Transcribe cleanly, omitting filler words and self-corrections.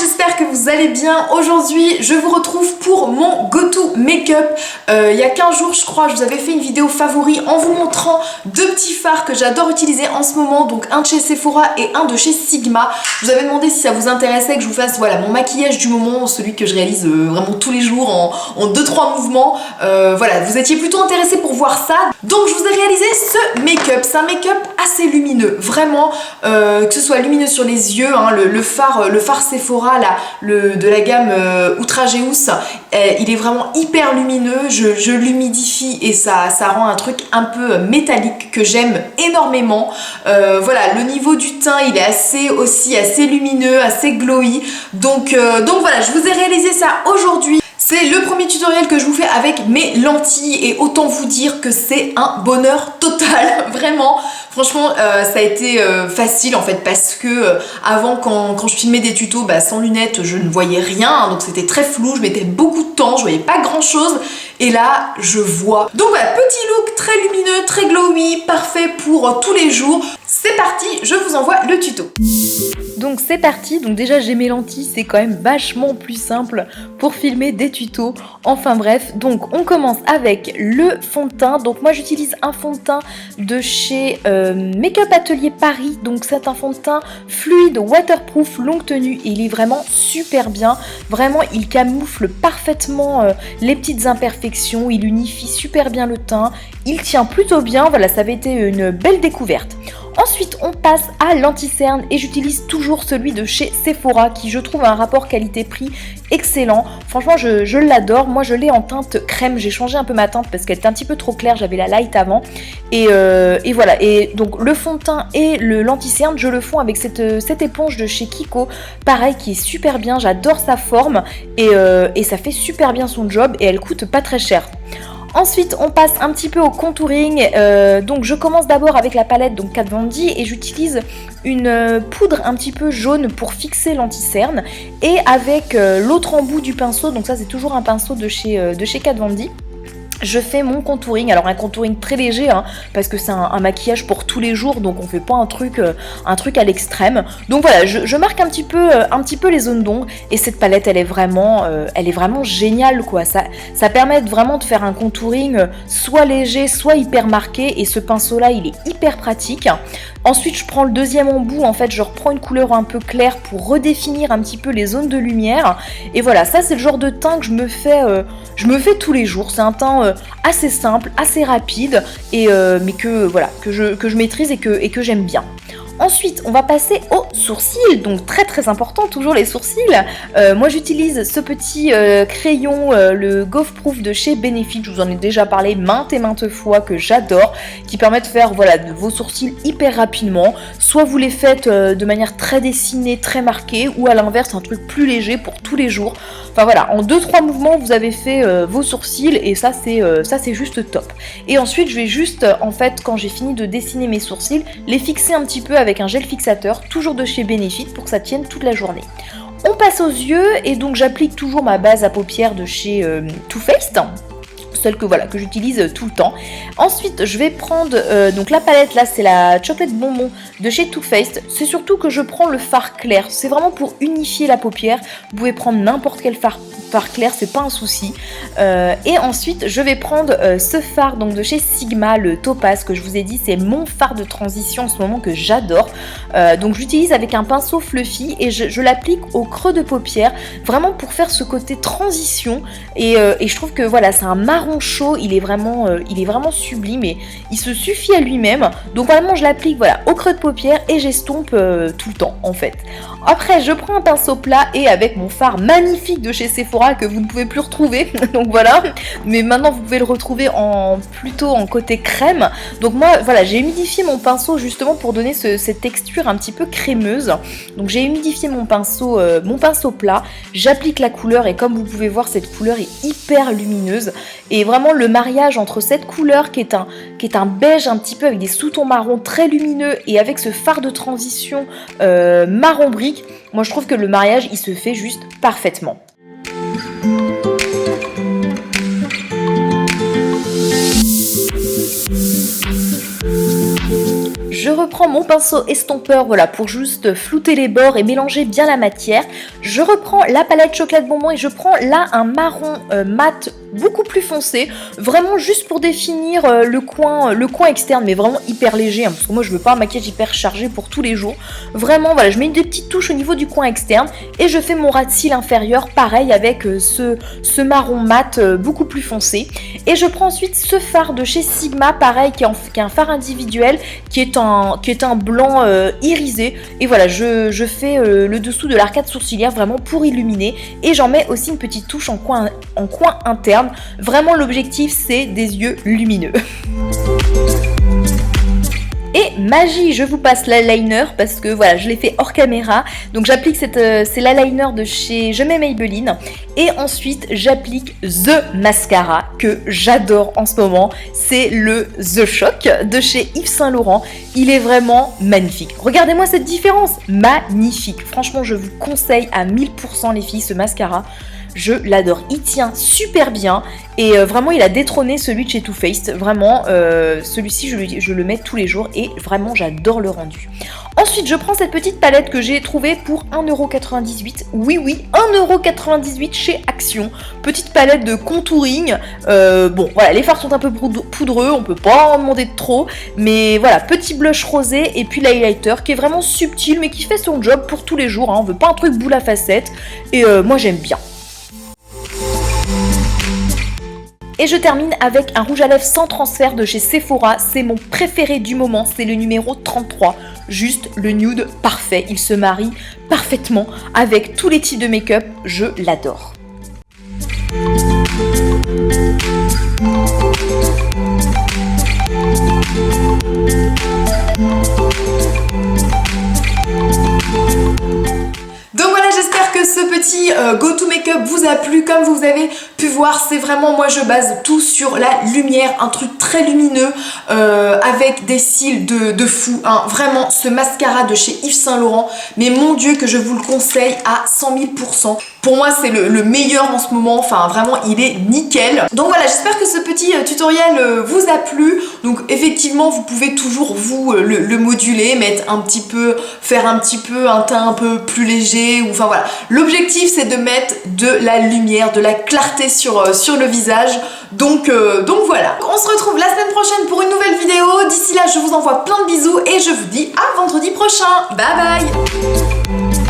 j'espère que vous allez bien. Aujourd'hui, je vous retrouve pour mon go-to make-up. Il y a 15 jours, je crois, je vous avais fait une vidéo favori en vous montrant deux petits fards que j'adore utiliser en ce moment. Donc un de chez Sephora et un de chez Sigma. Je vous avais demandé si ça vous intéressait que je vous fasse voilà, mon maquillage du moment, celui que je réalise vraiment tous les jours en 2-3 mouvements. Voilà, vous étiez plutôt intéressés pour voir ça. Donc je vous ai réalisé ce make-up. C'est un make-up assez lumineux, vraiment, que ce soit lumineux sur les yeux, hein, le fard Sephora là, de la gamme Ultrageous, il est vraiment hyper lumineux. Je l'humidifie et ça rend un truc un peu métallique que j'aime énormément. Voilà, le niveau du teint il est assez lumineux, assez glowy. Donc voilà, je vous ai réalisé ça aujourd'hui. C'est le premier tutoriel que je vous fais avec mes lentilles et autant vous dire que c'est un bonheur total, vraiment. Franchement, ça a été facile en fait parce que avant quand je filmais des tutos sans lunettes, je ne voyais rien, hein, donc c'était très flou, je mettais beaucoup de temps, je voyais pas grand chose et là je vois. Donc voilà, petit look très lumineux, très glowy, parfait pour tous les jours. C'est parti, je vous envoie le tuto. Donc c'est parti, donc déjà j'ai mes lentilles, c'est quand même vachement plus simple pour filmer des tutos. Enfin bref, donc on commence avec le fond de teint. Donc moi j'utilise un fond de teint de chez Make-up Atelier Paris. Donc c'est un fond de teint fluide, waterproof, longue tenue et il est vraiment super bien. Vraiment il camoufle parfaitement les petites imperfections, il unifie super bien le teint, il tient plutôt bien, voilà ça avait été une belle découverte. Ensuite, on passe à l'anti-cerne et j'utilise toujours celui de chez Sephora qui, je trouve, a un rapport qualité-prix excellent. Franchement, je l'adore. Moi, je l'ai en teinte crème. J'ai changé un peu ma teinte parce qu'elle était un petit peu trop claire. J'avais la light avant. Et voilà. Et donc, le fond de teint et l'anti-cerne, je le fonds avec cette éponge de chez Kiko. Pareil, qui est super bien. J'adore sa forme et ça fait super bien son job et elle coûte pas très cher. Ensuite, on passe un petit peu au contouring. Donc, je commence d'abord avec la palette donc Kat Von D et j'utilise une poudre un petit peu jaune pour fixer l'anti-cerne et avec l'autre embout du pinceau. Donc ça, c'est toujours un pinceau de chez Kat Von D. Je fais mon contouring, alors un contouring très léger hein, parce que c'est un maquillage pour tous les jours, donc on fait pas un truc à l'extrême. Donc voilà, je marque un petit peu les zones d'ombre et cette palette elle est vraiment géniale quoi. Ça permet vraiment de faire un contouring soit léger, soit hyper marqué et ce pinceau là il est hyper pratique. Ensuite je prends le deuxième embout, en fait je reprends une couleur un peu claire pour redéfinir un petit peu les zones de lumière. Et voilà, ça c'est le genre de teint que je me fais tous les jours. C'est un teint assez simple, assez rapide, mais que je maîtrise et que j'aime bien. Ensuite, on va passer aux sourcils, donc très très important, toujours les sourcils. Moi j'utilise ce petit crayon, le Gauve Proof de chez Benefit, je vous en ai déjà parlé maintes et maintes fois, que j'adore, qui permet de faire voilà, vos sourcils hyper rapidement. Soit vous les faites de manière très dessinée, très marquée, ou à l'inverse un truc plus léger pour tous les jours. Enfin voilà, en 2-3 mouvements vous avez fait vos sourcils et ça c'est juste top. Et ensuite je vais juste, en fait quand j'ai fini de dessiner mes sourcils, les fixer un petit peu avec un gel fixateur, toujours de chez Benefit pour que ça tienne toute la journée. On passe aux yeux et donc j'applique toujours ma base à paupières de chez Too Faced. Celle que j'utilise tout le temps. Ensuite je vais prendre donc la palette là, c'est la Chocolate Bonbon de chez Too Faced. C'est surtout que je prends le fard clair, c'est vraiment pour unifier la paupière. Vous pouvez prendre n'importe quel fard clair, c'est pas un souci. Et ensuite je vais prendre ce fard donc de chez Sigma, le Topaz, que je vous ai dit c'est mon fard de transition en ce moment que j'adore. Donc j'utilise avec un pinceau fluffy et je l'applique au creux de paupière, vraiment pour faire ce côté transition. Et je trouve que voilà, c'est un marron chaud, il est vraiment sublime et il se suffit à lui-même. Donc vraiment je l'applique voilà, au creux de paupière et j'estompe tout le temps en fait. Après je prends un pinceau plat et avec mon fard magnifique de chez Sephora que vous ne pouvez plus retrouver, donc voilà, mais maintenant vous pouvez le retrouver plutôt en côté crème. Donc moi voilà, j'ai humidifié mon pinceau justement pour donner cette texture un petit peu crémeuse. Donc j'ai humidifié mon pinceau plat, j'applique la couleur et comme vous pouvez voir cette couleur est hyper lumineuse et vraiment le mariage entre cette couleur qui est un beige un petit peu avec des sous-tons marron très lumineux et avec ce fard de transition marron brique, moi je trouve que le mariage il se fait juste parfaitement. je reprends mon pinceau estompeur, voilà, pour juste flouter les bords et mélanger bien la matière. Je reprends la palette chocolat bonbon et je prends là un marron mat beaucoup plus foncé, vraiment juste pour définir le coin externe, mais vraiment hyper léger, hein, parce que moi je veux pas un maquillage hyper chargé pour tous les jours. Vraiment, voilà, je mets des petites touches au niveau du coin externe et je fais mon ras de cils inférieur, pareil avec ce marron mat beaucoup plus foncé. Et je prends ensuite ce fard de chez Sigma, pareil, qui est un fard individuel, qui est un blanc irisé. Et voilà, je fais le dessous de l'arcade sourcilière vraiment pour illuminer. Et j'en mets aussi une petite touche en coin interne. Vraiment, l'objectif, c'est des yeux lumineux. Et magie, je vous passe l'eyeliner parce que voilà, je l'ai fait hors caméra. Donc j'applique c'est l'eyeliner de chez Je mets Maybelline. Et ensuite, j'applique The Mascara que j'adore en ce moment. C'est le The Shock de chez Yves Saint Laurent. Il est vraiment magnifique. Regardez-moi cette différence, magnifique. Franchement, je vous conseille à 1000% les filles ce mascara. Je l'adore, il tient super bien et vraiment il a détrôné celui de chez Too Faced. Vraiment, celui-ci je le mets tous les jours et vraiment j'adore le rendu. Ensuite, je prends cette petite palette que j'ai trouvée pour 1,98€. Oui, 1,98€ chez Action. Petite palette de contouring. Bon, voilà, les fards sont un peu poudreux, on peut pas en demander de trop. Mais voilà, petit blush rosé et puis l'highlighter qui est vraiment subtil mais qui fait son job pour tous les jours. Hein. On veut pas un truc boule à facettes et moi j'aime bien. Et je termine avec un rouge à lèvres sans transfert de chez Sephora. C'est mon préféré du moment, c'est le numéro 33. Juste le nude parfait, il se marie parfaitement avec tous les types de make-up, je l'adore. Donc voilà, j'espère que ce petit go-to make-up vous a plu. Comme vous avez pu voir, c'est vraiment, moi je base tout sur la lumière, un truc très lumineux avec des cils de fou, hein. Vraiment, ce mascara de chez Yves Saint Laurent, mais mon Dieu que je vous le conseille à 100 000%. Pour moi, c'est le meilleur en ce moment, enfin vraiment, il est nickel. Donc voilà, j'espère que ce petit tutoriel vous a plu. Donc effectivement, vous pouvez toujours vous le moduler, faire un petit peu un teint un peu plus léger, ou enfin voilà. L'objectif, c'est de mettre de la lumière, de la clarté sur le visage. Donc voilà. On se retrouve la semaine prochaine pour une nouvelle vidéo. D'ici là, je vous envoie plein de bisous et je vous dis à vendredi prochain. Bye bye.